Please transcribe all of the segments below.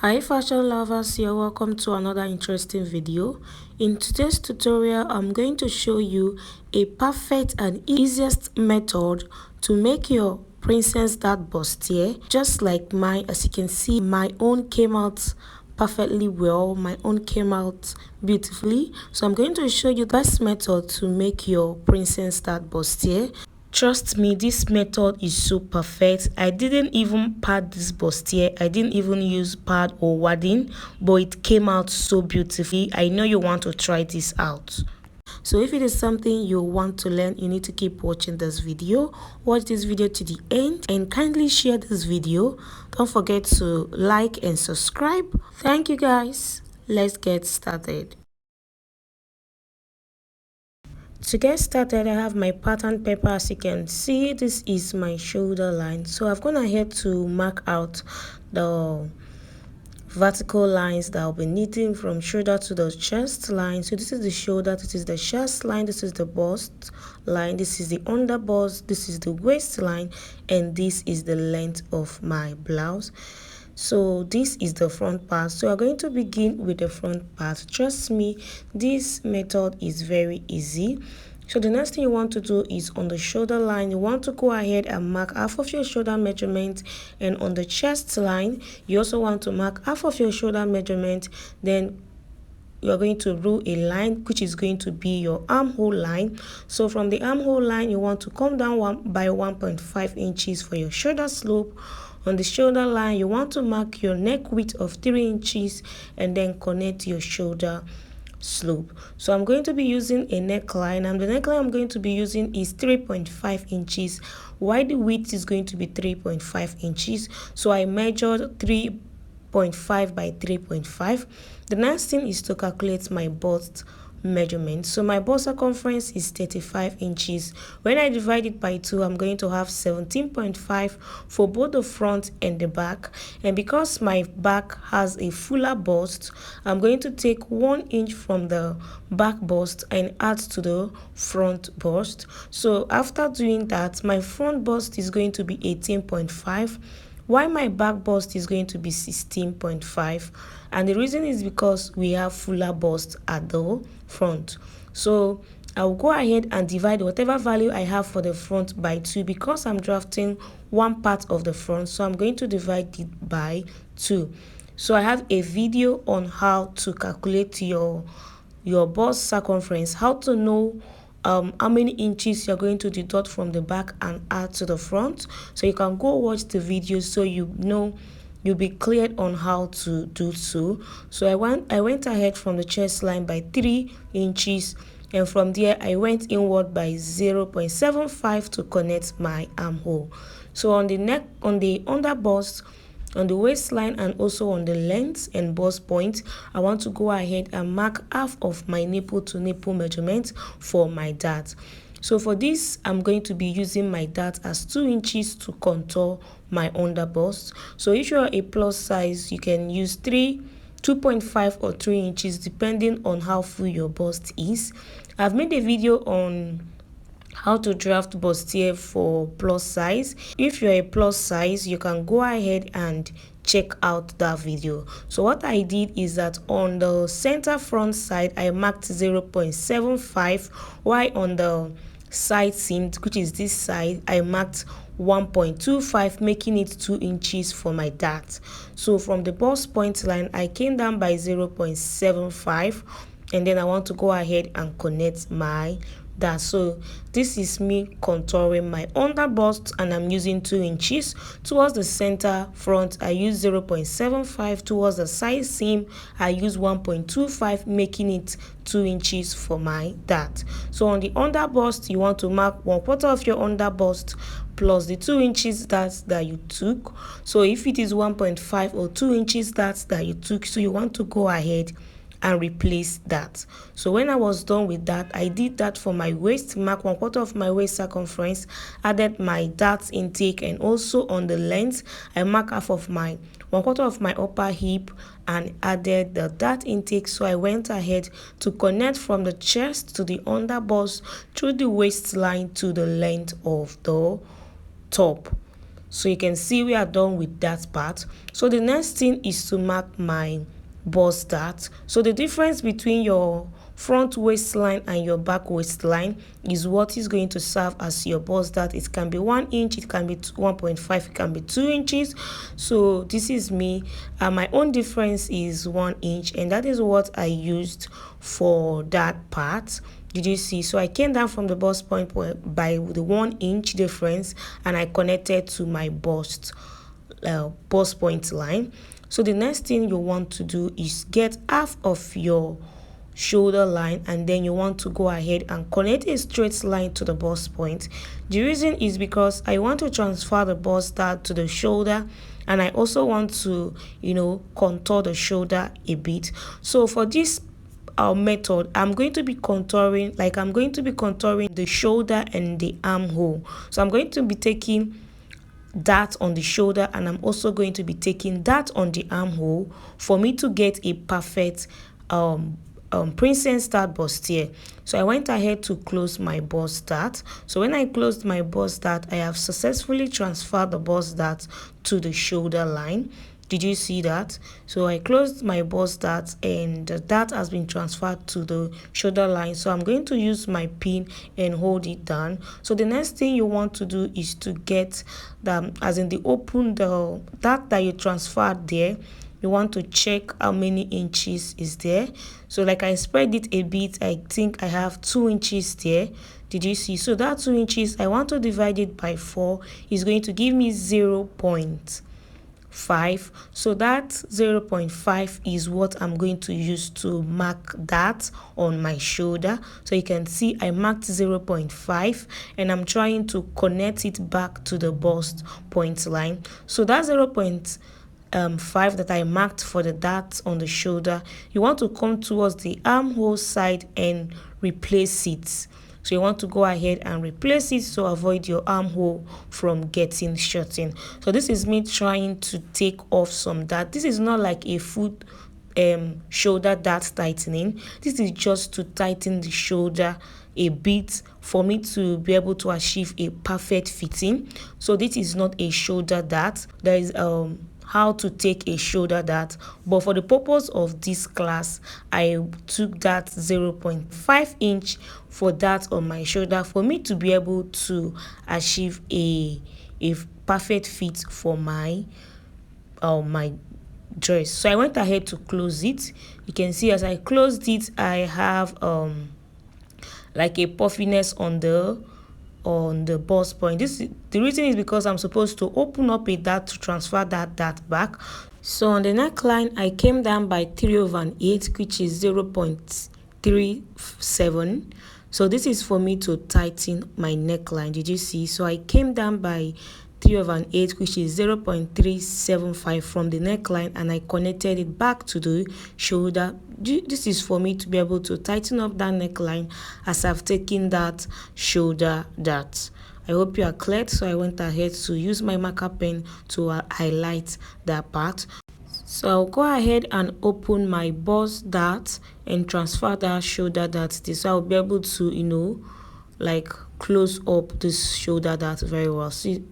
Hi fashion lovers, you're welcome to another interesting video. In today's tutorial, I'm going to show you a perfect and easiest method to make your princess dart bustier just like mine. As you can see, my own came out perfectly well, my own came out beautifully. So I'm going to show you the best method to make your princess dart bustier. Trust me, this method is so perfect. I didn't even pad this bustier. I didn't even use pad or wadding, but it came out so beautifully. I know you want to try this out. So if it is something you want to learn, you need to keep watching this video. Watch this video to the end and kindly share this video. Don't forget to like and subscribe. Thank you guys. Let's get started. To get started, I have my pattern paper. As you can see, this is my shoulder line. So I've gone ahead to mark out the vertical lines that I'll be knitting from shoulder to the chest line. So this is the shoulder, this is the chest line, this is the bust line, this is the under bust, this is the waist line, and this is the length of my blouse. So this is the front part. So we're going to begin with the front part. Trust me, this method is very easy. So the next thing you want to do is on the shoulder line, you want to go ahead and mark half of your shoulder measurement, and on the chest line, you also want to mark half of your shoulder measurement. Then you're going to rule a line which is going to be your armhole line. So from the armhole line, you want to come down by 1.5 inches for your shoulder slope. On the shoulder line, you want to mark your neck width of 3 inches and then connect your shoulder slope. So I'm going to be using a neckline, and the neckline I'm going to be using is 3.5 inches, while the width is going to be 3.5 inches. So I measured 3.5 by 3.5. The next thing is to calculate my bust measurement. So my bust circumference is 35 inches. When I divide it by 2, I'm going to have 17.5 for both the front and the back. And because my back has a fuller bust, I'm going to take 1 inch from the back bust and add to the front bust. So after doing that, my front bust is going to be 18.5, while my back bust is going to be 16.5. And the reason is because we have fuller bust at the front. So I'll go ahead and divide whatever value I have for the front by 2, because I'm drafting one part of the front. So I'm going to divide it by 2. So I have a video on how to calculate your bust circumference, how to know how many inches you're going to deduct from the back and add to the front. So you can go watch the video so you know, you'll be cleared on how to do so. So I went ahead from the chest line by 3 inches, and from there I went inward by 0.75 to connect my armhole. So on the neck, on the under bust, on the waistline, and also on the length and bust point, I want to go ahead and mark half of my nipple to nipple measurement for my dart. So for this, I'm going to be using my dart as 2 inches to contour my under bust. So if you're a plus size, you can use 2.5 or 3 inches depending on how full your bust is. I've made a video on how to draft bustier for plus size. If you're a plus size, you can go ahead and check out that video. So what I did is that on the center front side, I marked 0.75, while on the side seam, which is this side, I marked 1.25, making it 2 inches for my dart. So from the bust point line, I came down by 0.75, and then I want to go ahead and connect my dart. So this is me contouring my under bust, and I'm using 2 inches. Towards the center front, I use 0.75. Towards the side seam, I use 1.25, making it 2 inches for my dart. So on the under bust, you want to mark 1/4 of your under bust plus the 2 inches that you took. So if it is 1.5 or 2 inches that you took, so you want to go ahead and replace that. So when I was done with that, I did that for my waist, mark 1/4 of my waist circumference, added my dart intake, and also on the length, I mark half of my 1/4 of my upper hip and added the dart intake. So I went ahead to connect from the chest to the under bust through the waistline to the length of the top. So you can see we are done with that part. So the next thing is to mark my bust dart. So the difference between your front waistline and your back waistline is what is going to serve as your bust dart. It can be 1 inch, it can be 1.5, it can be 2 inches. So this is me, my own difference is 1 inch, and that is what I used for that part. Did you see? So I came down from the bust point by the 1 inch difference, and I connected to my bust point line. So the next thing you want to do is get half of your shoulder line, and then you want to go ahead and connect a straight line to the bust point. The reason is because I want to transfer the bust dart to the shoulder, and I also want to, contour the shoulder a bit. So for this method, I'm going to be contouring the shoulder and the armhole. So I'm going to be taking that on the shoulder, and I'm also going to be taking that on the armhole for me to get a perfect princess dart bustier. So I went ahead to close my bust dart. So when I closed my bust dart, I have successfully transferred the bust dart to the shoulder line. Did you see that? So I closed my bust dart, and the dart has been transferred to the shoulder line. So I'm going to use my pin and hold it down. So the next thing you want to do is to get the dart that you transferred there. You want to check how many inches is there. So like I spread it a bit, I think I have 2 inches there. Did you see? So that 2 inches, I want to divide it by 4. Is going to give me 0.5. So that 0.5 is what I'm going to use to mark that on my shoulder. So you can see I marked 0.5, and I'm trying to connect it back to the bust point line. So that 0.5 that I marked for the dart on the shoulder, you want to come towards the armhole side and replace it. So you want to go ahead and replace it to avoid your armhole from getting shortened. So this is me trying to take off some dart. This is not like a foot shoulder dart tightening. This is just to tighten the shoulder a bit for me to be able to achieve a perfect fitting. So this is not a shoulder dart. There is how to take a shoulder dart, but for the purpose of this class, I took that 0.5 inch for that on my shoulder for me to be able to achieve a perfect fit for my dress. So I went ahead to close it. You can see as I closed it, I have like a puffiness on the bust point. The reason is because I'm supposed to open up a dart to transfer that dart back. So on the neckline, I came down by 3/8, which is 0.37. So this is for me to tighten my neckline. Did you see? So I came down by 3/8, which is 0.375 from the neckline, and I connected it back to the shoulder. This is for me to be able to tighten up that neckline as I've taken that shoulder dart. I hope you are clear. So I went ahead to use my marker pen to highlight that part. So I'll go ahead and open my bust dart and transfer that shoulder dart. So I'll be able to, close up this shoulder dart very well. See,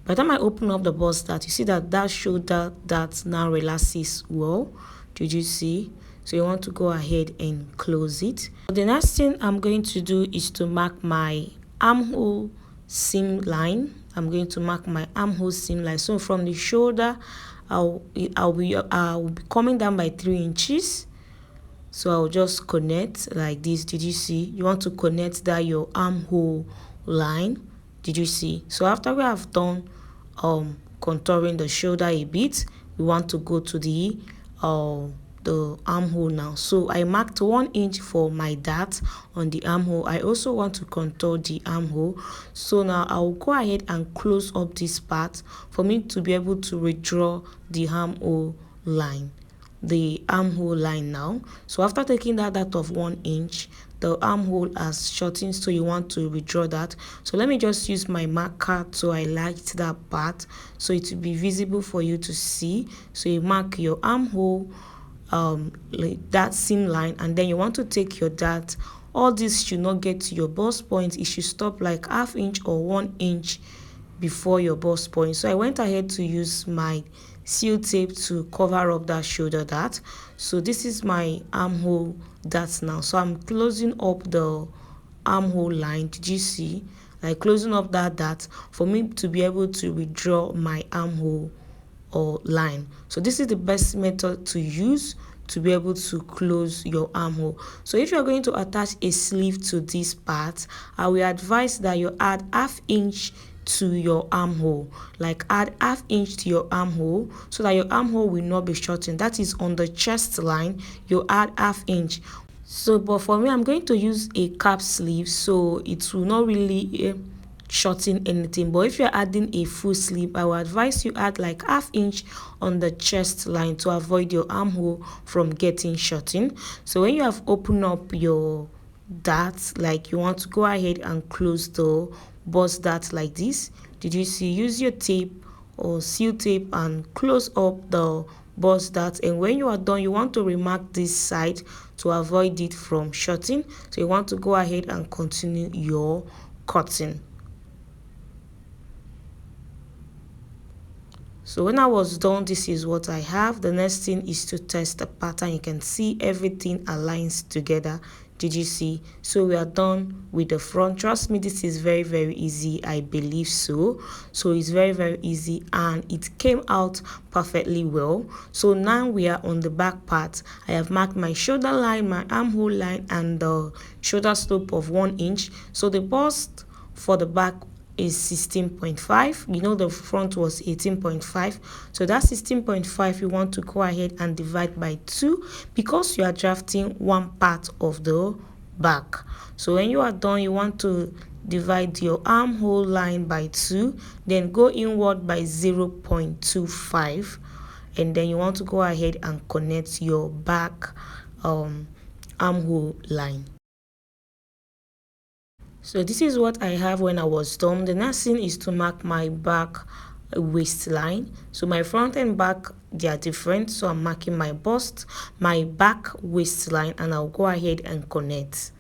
by the time I open up the bust dart, you see that shoulder dart now relaxes well. Did you see? So you want to go ahead and close it. The next thing I'm going to do is to mark my armhole seam line. I'm going to mark my armhole seam line. So from the shoulder, I'll be coming down by 3 inches. So I'll just connect like this. Did you see? You want to connect that your armhole line. Did you see? So after we have done contouring the shoulder a bit, we want to go to the armhole now. So I marked 1 inch for my dart on the armhole. I also want to contour the armhole. So now I'll go ahead and close up this part for me to be able to redraw the armhole line. Now. So after taking that dart of 1 inch, the armhole has shortened, so you want to redraw that. So let me just use my marker to highlight that part so it will be visible for you to see. So you mark your armhole, like that seam line, and then you want to take your dart. All this should not get to your bust point. It should stop like 1/2 inch or 1 inch before your bust point. So I went ahead to use my seal tape to cover up that shoulder dart. So this is my armhole dart now. So I'm closing up the armhole line. Did you see? Like closing up that dart for me to be able to withdraw my armhole or line. So this is the best method to use to be able to close your armhole. So if you're going to attach a sleeve to this part, I will advise that you add ½ inch to your armhole. Like add ½ inch to your armhole so that your armhole will not be shortened. That is on the chest line, you add ½ inch. So but for me, I'm going to use a cap sleeve, so it will not really shorten anything. But if you're adding a full sleeve, I will advise you add like ½ inch on the chest line to avoid your armhole from getting shortened. So when you have opened up your dart, like you want to go ahead and close the bust dart like this. Did you see? Use your tape or seal tape and close up the bust dart, and when you are done, you want to remark this side to avoid it from shorting. So you want to go ahead and continue your cutting. So when I was done, this is what I have. The next thing is to test the pattern. You can see everything aligns together. Did you see? So we are done with the front. Trust me, this is very easy. I believe so. So it's very easy, and it came out perfectly well. So now we are on the back part. I have marked my shoulder line, my armhole line, and the shoulder slope of 1 inch. So the bust for the back is 16.5. You know the front was 18.5, so that's 16.5. You want to go ahead and divide by 2 because you are drafting one part of the back. So when you are done, you want to divide your armhole line by 2, then go inward by 0.25, and then you want to go ahead and connect your back armhole line. So this is what I have when I was done. The next thing is to mark my back waistline. So my front and back, they are different, so I'm marking my bust, my back waistline, and I'll go ahead and connect.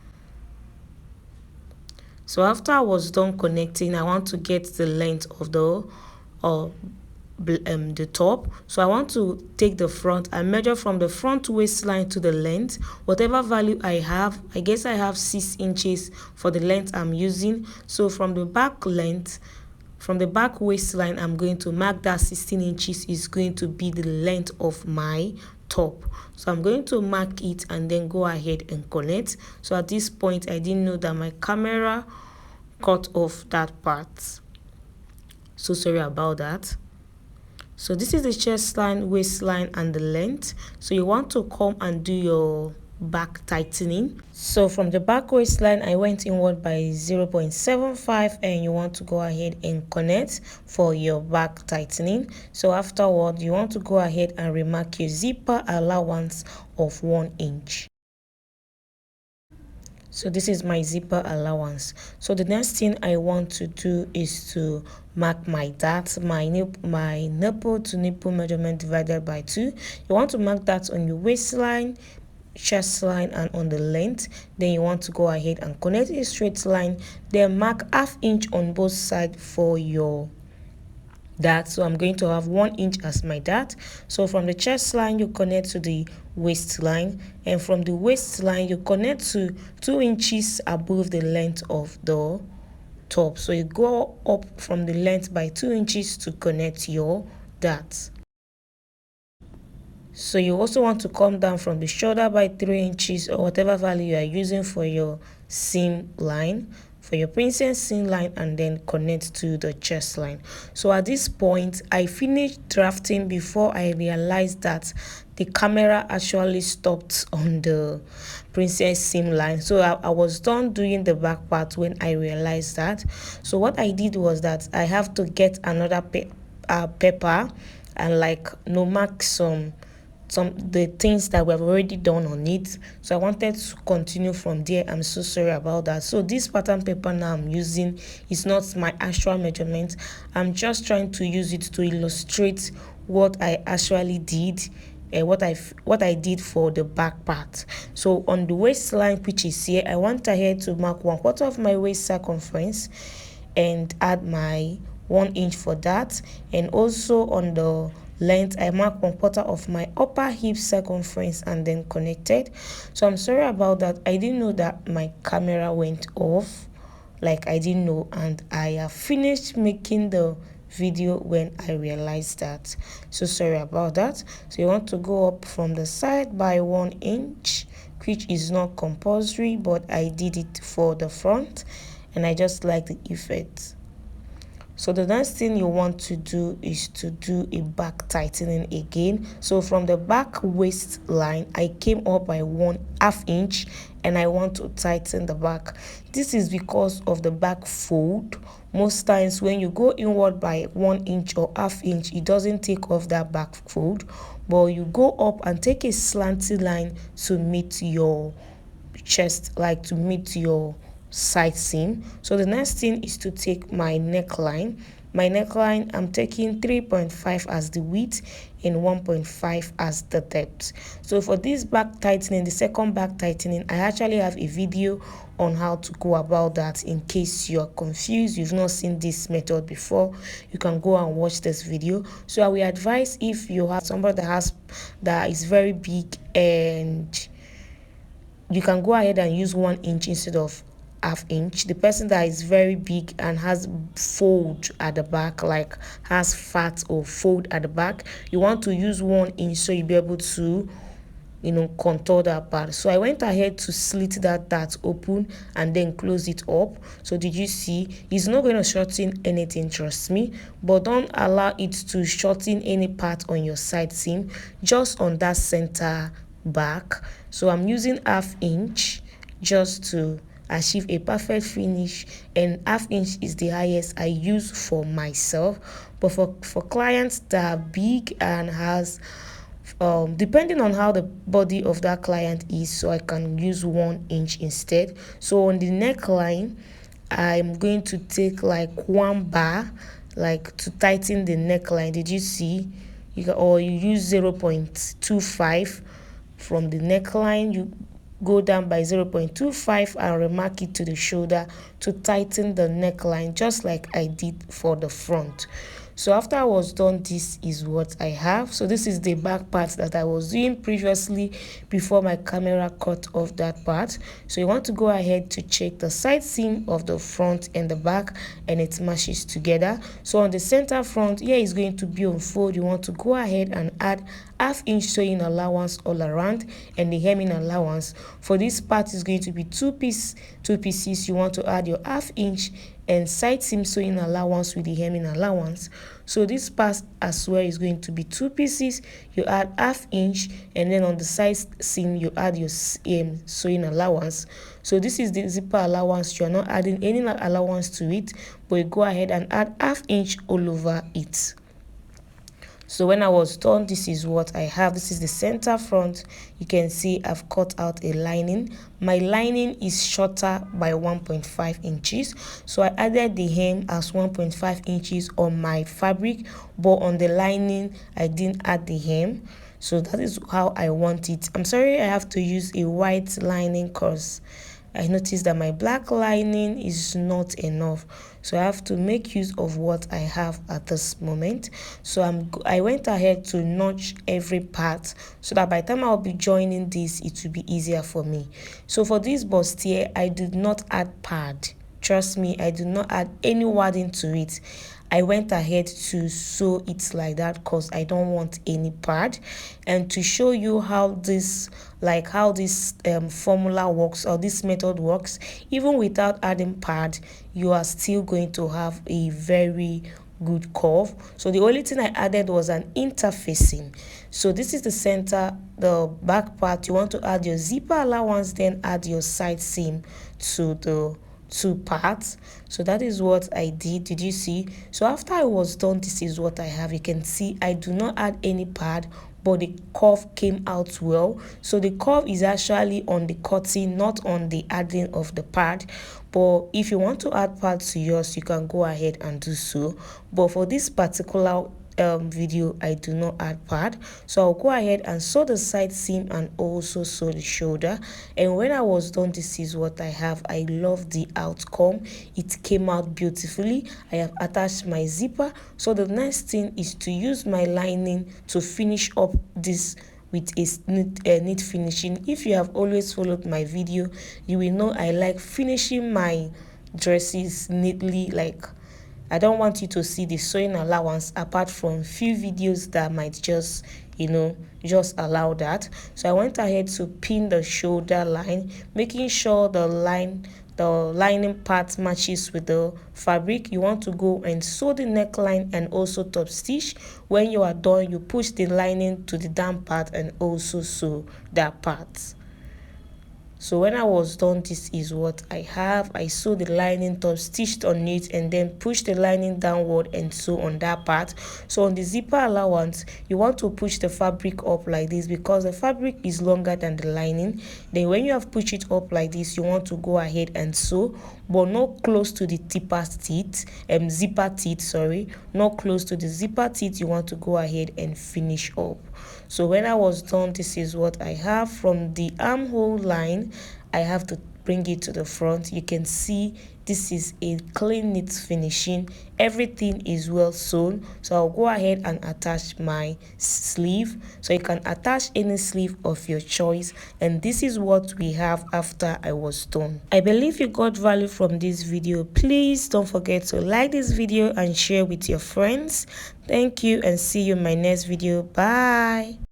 So after I was done connecting, I want to get the length of the top. So I want to take the front and measure from the front waistline to the length, whatever value I have. I guess I have 6 inches for the length I'm using. So from the back length, from the back waistline, I'm going to mark that 16 inches is going to be the length of my top. So I'm going to mark it and then go ahead and connect. So at this point, I didn't know that my camera cut off that part, so sorry about that. So this is the chest line, waistline, and the length. So you want to come and do your back tightening. So from the back waistline, I went inward by 0.75, and you want to go ahead and connect for your back tightening. So afterward, you want to go ahead and remark your zipper allowance of 1 inch. So this is my zipper allowance. So the next thing I want to do is to mark my dart, my nipple to nipple measurement divided by 2. You want to mark that on your waistline, chest line, and on the length. Then you want to go ahead and connect a straight line, then mark ½ inch on both sides for your dart. So I'm going to have 1 inch as my dart. So from the chest line, you connect to the waistline, and from the waistline you connect to 2 inches above the length of the top. So you go up from the length by 2 inches to connect your dart. So you also want to come down from the shoulder by 3 inches or whatever value you are using for your seam line, for your princess seam line, and then connect to the chest line. So at this point, I finished drafting before I realized that the camera actually stopped on the princess seam line. So I was done doing the back part when I realized that. So what I did was that I have to get another paper and mark some the things that we've already done on it. So I wanted to continue from there. I'm so sorry about that. So this pattern paper now I'm using is not my actual measurement. I'm just trying to use it to illustrate what I actually did and what I did for the back part. So on the waistline, which is here, I went ahead to mark 1/4 of my waist circumference and add my 1 inch for that. And also on the length, I mark 1/4 of my upper hip circumference and then connected. So I'm sorry about that. I didn't know that my camera went off, like I didn't know, and I have finished making the video when I realized that. So sorry about that. So you want to go up from the side by 1 inch, which is not compulsory, but I did it for the front and I just like the effect. So the next thing you want to do is to do a back tightening again. So from the back waistline, I came up by 1/2 inch and I want to tighten the back. This is because of the back fold. Most times when you go inward by 1 inch or 1/2 inch, it doesn't take off that back fold, but you go up and take a slanty line to meet your chest, like to meet your side seam. So the next thing is to take my neckline. My neckline, I'm taking 3.5 as the width and 1.5 as the depth. So for this back tightening, the second back tightening, I actually have a video on how to go about that. In case you're confused, you've not seen this method before, you can go and watch this video. So I will advise, if you have somebody that is very big, and you can go ahead and use 1 inch instead of 1/2 inch. The person that is very big and has fold at the back, like has fat or fold at the back, you want to use 1 inch so you'll be able to contour that part. So I went ahead to slit that open and then close it up. So did you see? It's not going to shorten anything, trust me, but don't allow it to shorten any part on your side seam, just on that center back. So I'm using 1/2 inch just to achieve a perfect finish, and 1/2 inch is the highest I use for myself. But for clients that are big and has depending on how the body of that client is, so I can use 1 inch instead. So on the neckline, I'm going to take like 1 bar, like to tighten the neckline. Did you see? Or you use 0.25 from the neckline. You go down by 0.25 and remark it to the shoulder to tighten the neckline, just like I did for the front. So after I was done, this is what I have. So this is the back part that I was doing previously before my camera cut off that part. So you want to go ahead to check the side seam of the front and the back, and it matches together. So on the center front, here is going to be on fold. You want to go ahead and add 1/2 inch sewing allowance all around, and the hemming allowance for this part is going to be two pieces. You want to add your 1/2 inch and side seam sewing allowance with the hemming allowance. So this part as well is going to be 2 pieces. You add 1/2 inch, and then on the side seam you add your sewing allowance. So this is the zipper allowance. You are not adding any allowance to it, but you go ahead and add 1/2 inch all over it. So when I was done, this is what I have. This is the center front. You can see I've cut out a lining. My lining is shorter by 1.5 inches. So I added the hem as 1.5 inches on my fabric, but on the lining, I didn't add the hem. So that is how I want it. I'm sorry I have to use a white lining because I noticed that my black lining is not enough, so I have to make use of what I have at this moment. So I went ahead to notch every part so that by the time I'll be joining this, it will be easier for me. So for this bustier, I did not add pad. Trust me, I did not add any wadding to it. I went ahead to sew it like that because I don't want any pad. And to show you how this formula works, or this method works, even without adding pad, you are still going to have a very good curve. So the only thing I added was an interfacing. So this is the center, the back part. You want to add your zipper allowance, then add your side seam to the 2 parts. So that is what I did. Did you see? So after I was done, this is what I have. You can see I do not add any pad, but the curve came out well. So the curve is actually on the cutting, not on the adding of the pad. But if you want to add pads to yours, you can go ahead and do so. But for this particular video I do not add pad, so I'll go ahead and sew the side seam and also sew the shoulder. And when I was done, this is what I have. I love the outcome. It came out beautifully. I have attached my zipper, so the next thing is to use my lining to finish up this with a neat finishing. If you have always followed my video, you will know I like finishing my dresses neatly. Like, I don't want you to see the sewing allowance apart from few videos that might just, just allow that. So I went ahead to pin the shoulder line, making sure the lining part matches with the fabric. You want to go and sew the neckline and also top stitch. When you are done, you push the lining to the down part and also sew that part. So when I was done, this is what I have. I sewed the lining top, stitched on it, and then pushed the lining downward and sew on that part. So on the zipper allowance, you want to push the fabric up like this because the fabric is longer than the lining. Then when you have pushed it up like this, you want to go ahead and sew, but not close to the zipper teeth, sorry, not close to the zipper teeth. You want to go ahead and finish up. So when I was done, this is what I have. From the armhole line, I have to bring it to the front. You can see this is a clean, neat finishing. Everything is well sewn. So I'll go ahead and attach my sleeve. So you can attach any sleeve of your choice. And this is what we have after I was done. I believe you got value from this video. Please don't forget to like this video and share with your friends. Thank you and see you in my next video. Bye.